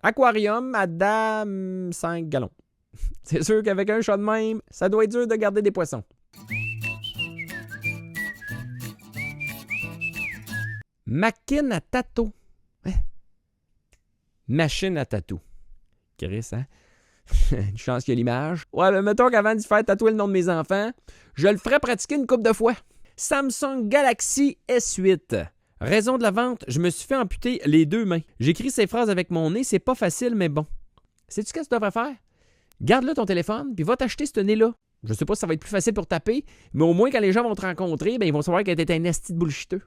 Aquarium à dame 5 gallons. C'est sûr qu'avec un chat de même, ça doit être dur de garder des poissons. Machine à tatou. Machine à tatou. Chris, hein? Une chance qu'il y a l'image. Ouais, mais mettons qu'avant d'y faire tatouer le nom de mes enfants, je le ferais pratiquer une couple de fois. Samsung Galaxy S8. Raison de la vente, je me suis fait amputer les 2 mains. J'écris ces phrases avec mon nez, c'est pas facile, mais bon. Sais-tu qu'est-ce que tu devrais faire? Garde-le ton téléphone, puis va t'acheter ce nez-là. Je sais pas si ça va être plus facile pour taper, mais au moins quand les gens vont te rencontrer, ben, ils vont savoir que t'es un esti de bullshiteux.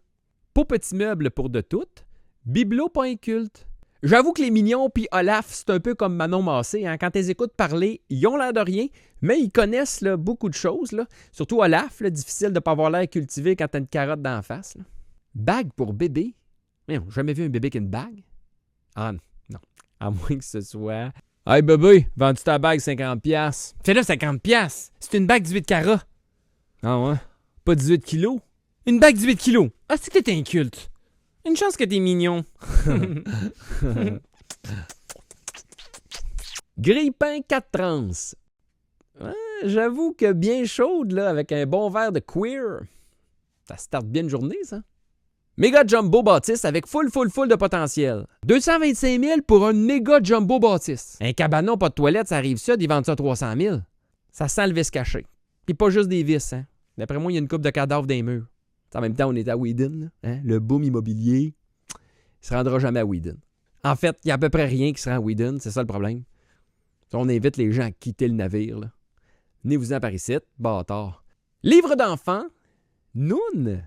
Pour petits meubles pour de toutes, biblo.inculte. J'avoue que les mignons puis Olaf, c'est un peu comme Manon Massé. Hein? Quand ils écoutent parler, ils ont l'air de rien, mais ils connaissent là, beaucoup de choses. Là. Surtout Olaf, là, difficile de ne pas avoir l'air cultivé quand t'as une carotte d'en face. Là. Bague pour bébé. Mais on n'a jamais vu un bébé qui a une bague? Ah non. À moins que ce soit... Hey bébé, vends-tu ta bague 50$? Fais-le 50$! C'est une bague 18 carats. Ah ouais? Pas 18 kilos? Une bague 18 kilos! Ah, c'est que t'es inculte! Une chance que t'es mignon. Grille-pain 4 trans. Ouais, j'avoue que bien chaude, là, avec un bon verre de queer. Ça starte bien une journée, ça. Méga Jumbo Bâtisse avec full de potentiel. 225 000 pour un méga Jumbo Bâtisse. Un cabanon, pas de toilette, ça arrive ça, ils vendent ça 300 000. Ça sent le vis caché. Puis pas juste des vis, hein. D'après moi, il y a une coupe de cadavres dans les murs. En même temps, on est à Whedon. Hein? Le boom immobilier, il se rendra jamais à Whedon. En fait, il y a à peu près rien qui se rend à Whedon, c'est ça le problème. On invite les gens à quitter le navire. Venez-vous-en par ici, bâtard. Livre d'enfant, Noun.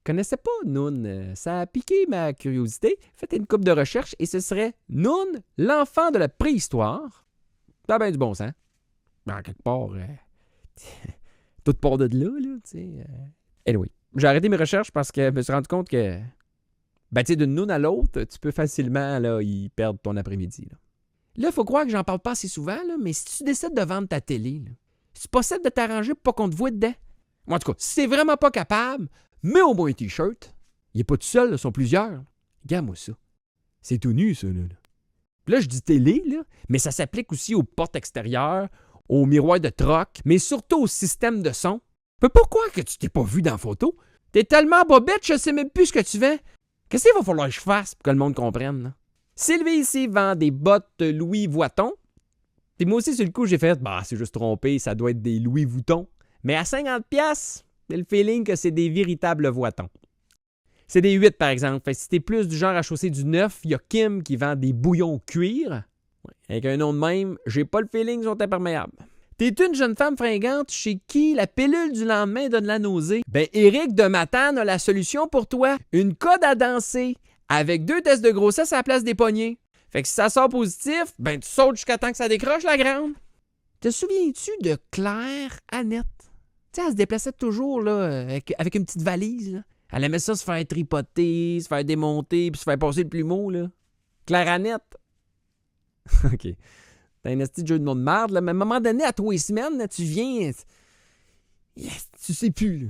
Connaissais pas Noun. Ça a piqué ma curiosité. Faites une coupe de recherche et ce serait Noun, l'enfant de la préhistoire. Ça a bien du bon sens. En quelque part, toute part de là, tu sais. Anyway. J'ai arrêté mes recherches parce que je me suis rendu compte que, ben, tu sais, d'une noune à l'autre, tu peux facilement là, y perdre ton après-midi. Là, il faut croire que j'en parle pas assez souvent, là, mais si tu décides de vendre ta télé, là, c'est possible de t'arranger pour pas qu'on te voie dedans. En tout cas, si t'es vraiment pas capable, mets au moins un T-shirt. Il est pas tout seul, là, ils sont plusieurs. Regarde-moi ça. C'est tout nu, ça. Là. Puis là, je dis télé, là, mais ça s'applique aussi aux portes extérieures, aux miroirs de troc, mais surtout au système de son. Je peux pas croire que tu t'es pas vu dans la photo. T'es tellement bobette, je sais même plus ce que tu vends. Qu'est-ce qu'il va falloir que je fasse pour que le monde comprenne? Là? Sylvie ici vend des bottes Louis Vuitton. Et moi aussi, sur le coup, j'ai fait, bah, c'est juste trompé, ça doit être des Louis Vuitton. Mais à 50$, j'ai le feeling que c'est des véritables Vuitton. C'est des 8, par exemple. Fait que si t'es plus du genre à chausser du 9, il y a Kim qui vend des bouillons cuir. Ouais. Avec un nom de même, j'ai pas le feeling qu'ils sont imperméables. T'es une jeune femme fringante chez qui la pilule du lendemain donne la nausée? Ben, Éric de Matane a la solution pour toi. Une code à danser avec 2 tests de grossesse à la place des poignets. Fait que si ça sort positif, ben tu sautes jusqu'à temps que ça décroche, la grande. Te souviens-tu de Claire Annette? Tu sais, elle se déplaçait toujours là, avec une petite valise. Là. Elle aimait ça se faire tripoter, se faire démonter, puis se faire passer le plumeau. Là. Claire Annette. OK. T'as un esti de jeu de nom de merde, là, mais à un moment donné, à 3 semaines, là, tu viens... Yes, tu sais plus, là.